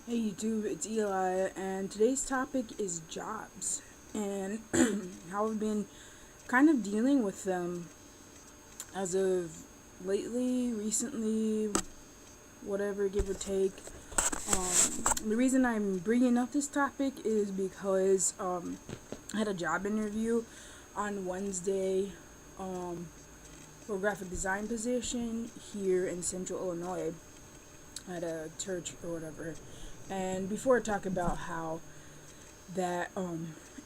Hey YouTube, it's Eli, and today's topic is jobs and how I've been kind of dealing with them as of recently, whatever, give or take. The reason I'm bringing up this topic is because I had a job interview on Wednesday for a graphic design position here in Central Illinois at a church or whatever. And before I talk about how that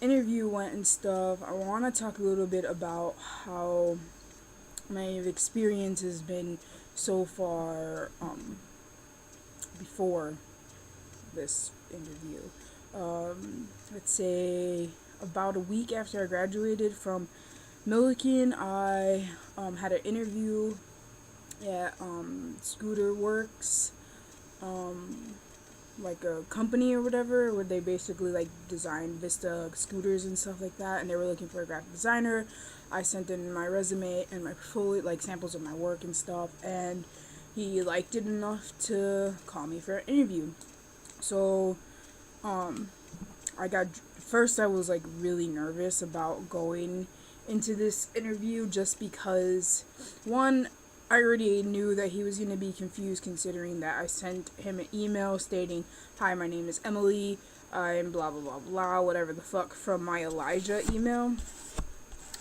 interview went and stuff, I want to talk a little bit about how my experience has been so far before this interview. Let's say about a week after I graduated from Milliken, I had an interview at Scooter Works, like a company or whatever, where they basically like design Vista scooters and stuff like that, and they were looking for a graphic designer. I sent in my resume and my portfolio, like samples of my work and stuff, and he liked it enough to call me for an interview. So, um, I got first. I was like really nervous about going into this interview just because, one, I already knew that he was going to be confused considering that I sent him an email stating, "Hi, my name is Emily. I'm blah blah blah blah, whatever the fuck," from my Elijah email.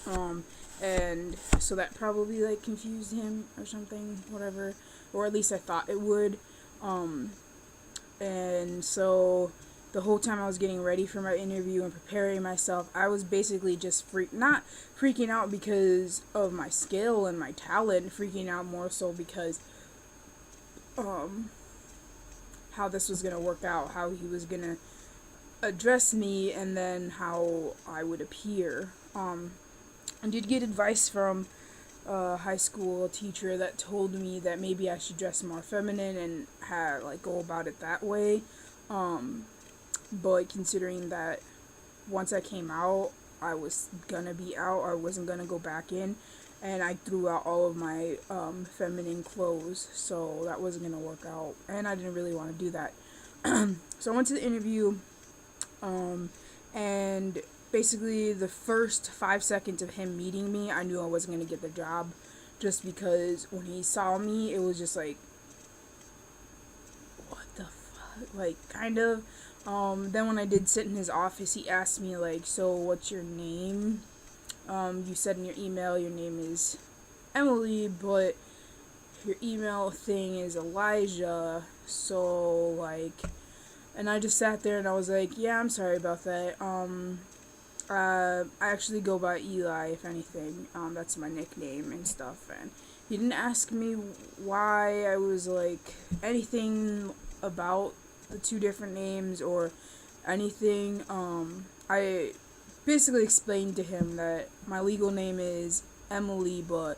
Um, and so that probably like confused him or something, whatever, or at least I thought it would. Um, and so the whole time I was getting ready for my interview and preparing myself, I was basically just not freaking out because of my skill and my talent, freaking out more so because um how this was going to work out, how he was going to address me, and then how I would appear. I did get advice from a high school teacher that told me that maybe I should dress more feminine and go about it that way. Um, but considering that once I came out, I was gonna be out. I wasn't gonna go back in, and I threw out all of my feminine clothes, so that wasn't gonna work out. And I didn't really want to do that. So I went to the interview, and basically the first 5 seconds of him meeting me, I knew I wasn't gonna get the job, just because when he saw me, it was just like, what the fuck, like kind of. Then when I did sit in his office, he asked me like, "So what's your name? You said in your email your name is Emily, but your email thing is Elijah." So like, and I just sat there and I was like, "Yeah, I'm sorry about that. I actually go by Eli, if anything. That's my nickname and stuff." And he didn't ask me why I was like anything about the two different names or anything. I basically explained to him that my legal name is Emily, but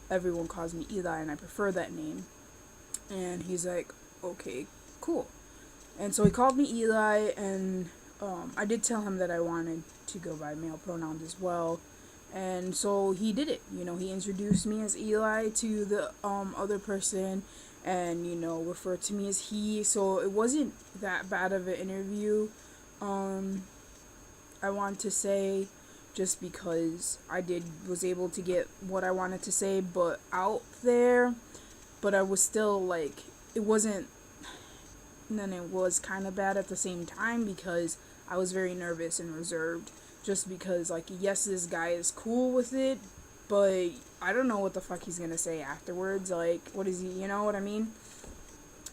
everyone calls me Eli, and I prefer that name. And he's like, "Okay, cool." And so he called me Eli, and I did tell him that I wanted to go by male pronouns as well. And so he did it. He introduced me as Eli to the other person, and referred to me as he. So it wasn't that bad of an interview. Um, I want to say, just because I did was able to get what I wanted to say, but out there. But I was still like, it wasn't. And then it was kind of bad at the same time because I was very nervous and reserved. Just because, like, yes, this guy is cool with it, but I don't know what the fuck he's gonna say afterwards. Like, what is he, you know what I mean?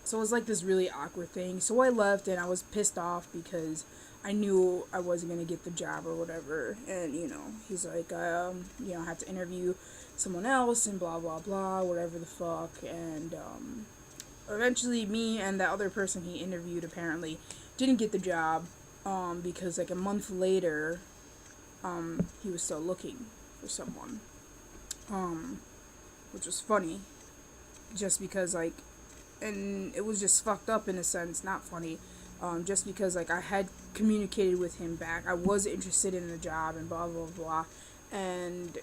So it was like this really awkward thing. So I left and I was pissed off because I knew I wasn't gonna get the job or whatever. And he's like, I have to interview someone else and blah blah blah, whatever the fuck. And eventually, me and the other person he interviewed apparently didn't get the job. Because like a month later, he was still looking for someone. Um, which was funny, just because like, and it was just fucked up in a sense, not funny. Just because like I had communicated with him back, I was interested in the job and blah blah blah, and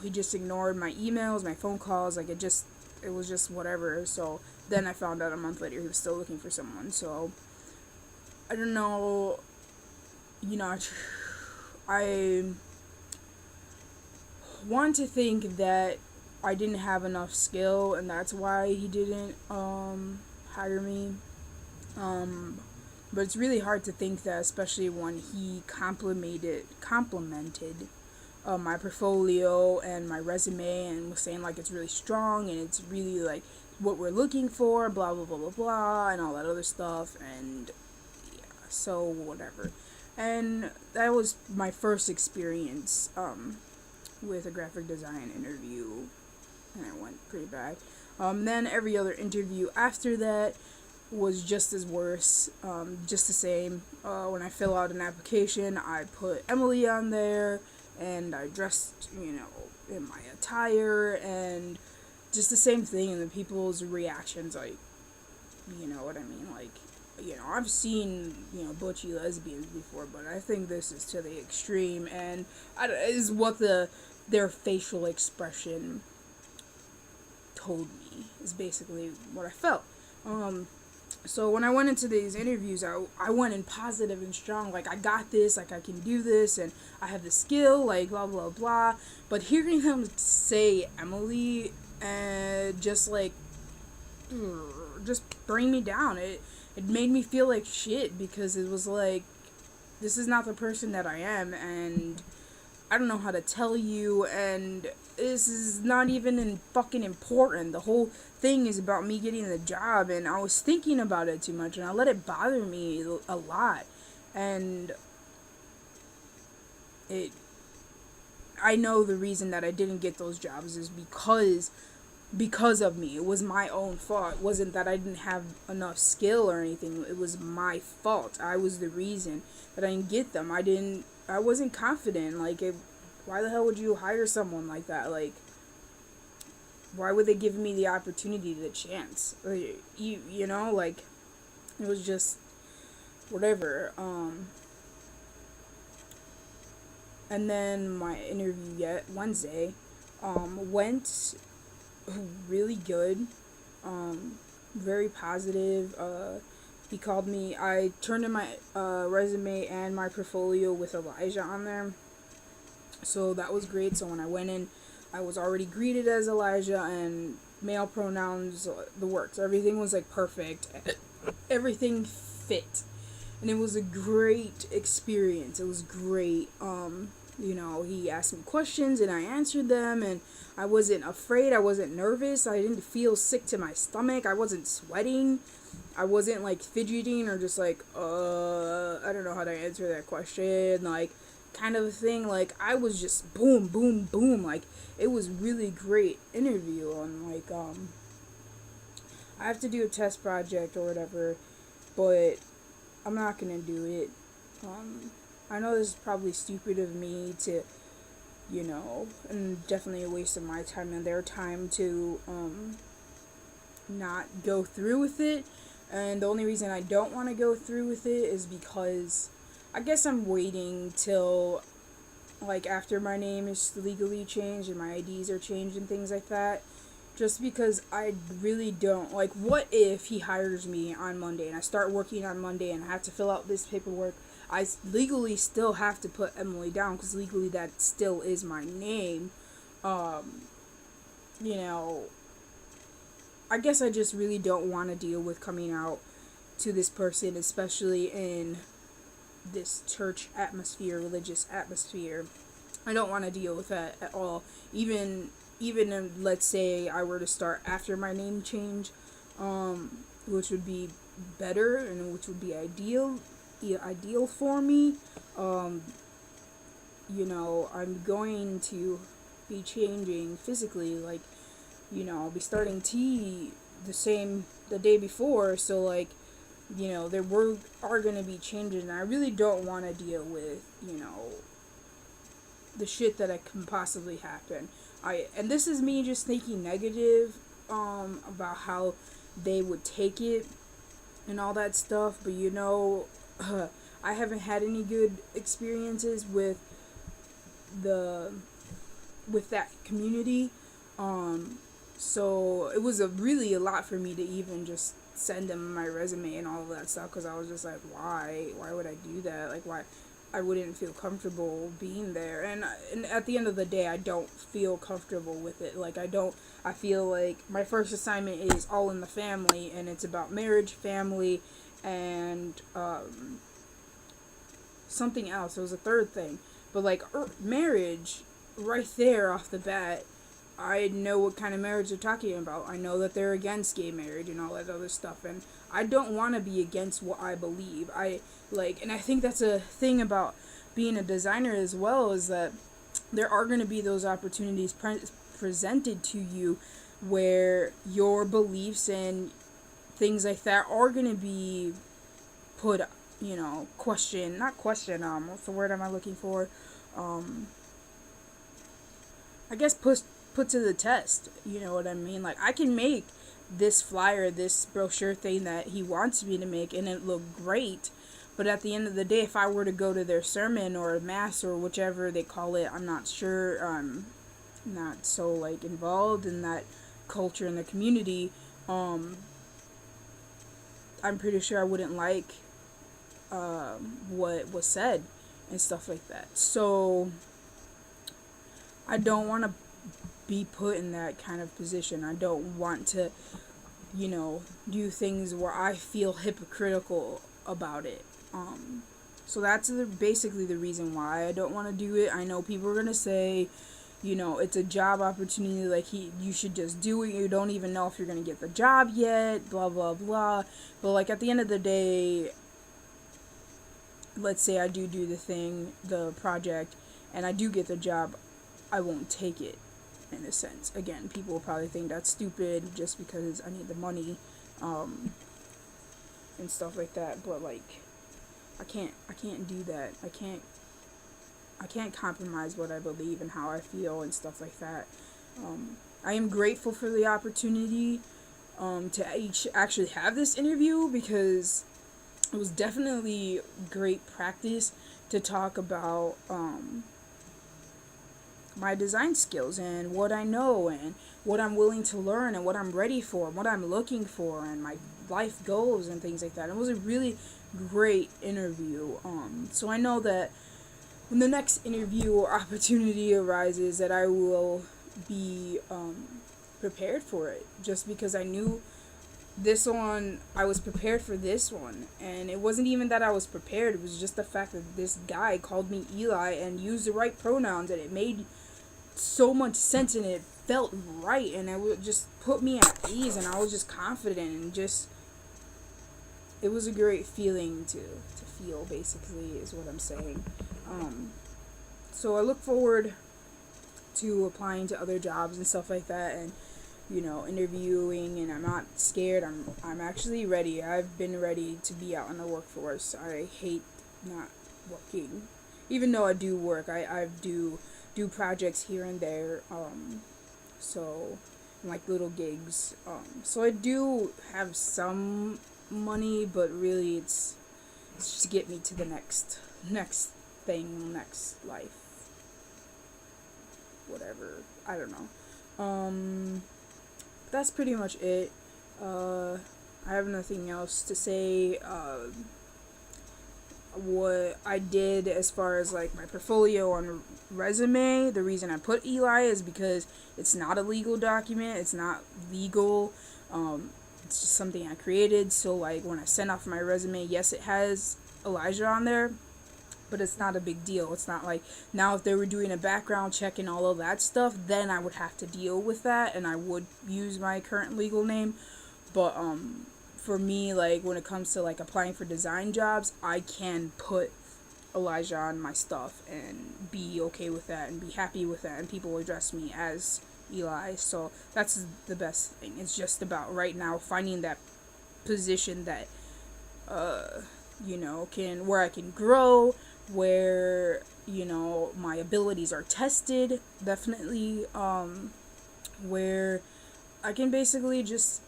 he just ignored my emails, my phone calls, like it was just whatever. So then I found out a month later he was still looking for someone. So I don't know, you know, I want to think that I didn't have enough skill and that's why he didn't hire me. Um, but it's really hard to think that, especially when he complimented my portfolio and my resume and was saying like it's really strong and it's really like what we're looking for, blah blah blah blah blah, and all that other stuff. And yeah, so whatever. And that was my first experience with a graphic design interview, and it went pretty bad. Then every other interview after that was just as worse, just the same. When I fill out an application, I put Emily on there, and I dressed, in my attire, and just the same thing, and the people's reactions, like, you know what I mean, like, I've seen, butchy lesbians before, but I think this is to the extreme, and is what their facial expression told me, is basically what I felt. So when I went into these interviews, I went in positive and strong, like, I got this, like, I can do this, and I have the skill, like, blah, blah, blah. But hearing them say Emily, and just, like, just bring me down. It made me feel like shit, because it was like, this is not the person that I am, and I don't know how to tell you, and this is not even fucking important. The whole thing is about me getting the job, and I was thinking about it too much, and I let it bother me a lot. And I know the reason that I didn't get those jobs is because of me. It was my own fault. It wasn't that I didn't have enough skill or anything. It was my fault. I was the reason that I didn't get them. I wasn't confident. Like, why the hell would you hire someone like that? Like, why would they give me the opportunity, the chance? Like, like, it was just whatever. And then my interview Wednesday went really good, very positive. He called me. I turned in my resume and my portfolio with Elijah on there, so that was great. So when I went in, I was already greeted as Elijah, and male pronouns, the works. Everything was like perfect. Everything fit, and it was a great experience. It was great. He asked me questions and I answered them, and I wasn't afraid. I wasn't nervous. I didn't feel sick to my stomach. I wasn't sweating. I wasn't like fidgeting or just like, I don't know how to answer that question, like, kind of a thing. Like, I was just boom, boom, boom. Like, it was really great interview, and like, I have to do a test project or whatever, but I'm not gonna do it. I know this is probably stupid of me to, and definitely a waste of my time and their time to, not go through with it. And the only reason I don't want to go through with it is because I guess I'm waiting till, like, after my name is legally changed and my IDs are changed and things like that. Just because I really don't, like, what if he hires me on Monday and I start working on Monday and I have to fill out this paperwork? I legally still have to put Emily down because legally that still is my name. I guess I just really don't want to deal with coming out to this person, especially in this church atmosphere, religious atmosphere. I don't want to deal with that at all. Even let's say I were to start after my name change, which would be better and which would be ideal for me. I'm going to be changing physically, like, I'll be starting T the day before, so, like, there are going to be changes, and I really don't want to deal with, the shit that can possibly happen. And this is me just thinking negative, about how they would take it and all that stuff, but I haven't had any good experiences with that community. So it was really a lot for me to even just send him my resume and all of that stuff, because I was just like, why would I do that? Like, why? I wouldn't feel comfortable being there. And at the end of the day, I don't feel comfortable with it. Like, I feel like my first assignment is All in the Family, and it's about marriage, family, and something else. It was a third thing. But like marriage, right there off the bat, I know what kind of marriage they're talking about. I know that they're against gay marriage and all that other stuff, and I don't want to be against what I believe. And I think that's a thing about being a designer as well, is that there are going to be those opportunities presented to you where your beliefs and things like that are going to be put, not question, what's the word am I looking for? Um, I guess put to the test. You know what I mean? Like, I can make this flyer, this brochure thing that he wants me to make, and it look great. But at the end of the day, if I were to go to their sermon or mass or whichever they call it, I'm not sure. Not so like involved in that culture in the community. Um, I'm pretty sure I wouldn't like what was said and stuff like that. So I don't want to be put in that kind of position. I don't want to, do things where I feel hypocritical about it. So that's basically the reason why I don't want to do it. I know people are going to say, it's a job opportunity, like you should just do it. You don't even know if you're going to get the job yet, blah, blah, blah. But like at the end of the day, let's say I do the project, and I do get the job, I won't take it, in a sense. Again, people will probably think that's stupid just because I need the money, and stuff like that. But like, I can't do that. I can't compromise what I believe and how I feel and stuff like that. I am grateful for the opportunity to actually have this interview, because it was definitely great practice to talk about my design skills and what I know and what I'm willing to learn and what I'm ready for and what I'm looking for and my life goals and things like that. It was a really great interview. So I know that when the next interview or opportunity arises, that I will be prepared for it, just because I knew this one, I was prepared for this one. And it wasn't even that I was prepared, it was just the fact that this guy called me Eli and used the right pronouns, and it made so much sense and it felt right, and it would just put me at ease, and I was just confident, and just, it was a great feeling to feel, basically, is what I'm saying. So I look forward to applying to other jobs and stuff like that, and interviewing, and I'm not scared. I'm actually ready. I've been ready to be out in the workforce. I hate not working, even though I do work. I do projects here and there. So like little gigs. So I do have some money, but really it's just to get me to the next thing, next life, whatever. I don't know. That's pretty much it. I have nothing else to say. What I did as far as like my portfolio and resume, the reason I put Eli is because it's not a legal document. It's not legal. It's just something I created. So like when I send off my resume, yes, it has Elijah on there, but it's not a big deal. It's not like, now if they were doing a background check and all of that stuff, then I would have to deal with that, and I would use my current legal name. But for me, like when it comes to like applying for design jobs, I can put Elijah on my stuff and be okay with that and be happy with that, and people will address me as Eli. So that's the best thing. It's just about right now finding that position that where I can grow, where my abilities are tested, definitely, where I can basically just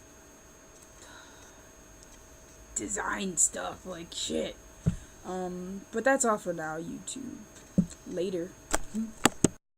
design stuff like shit. But that's all for now, YouTube. Later.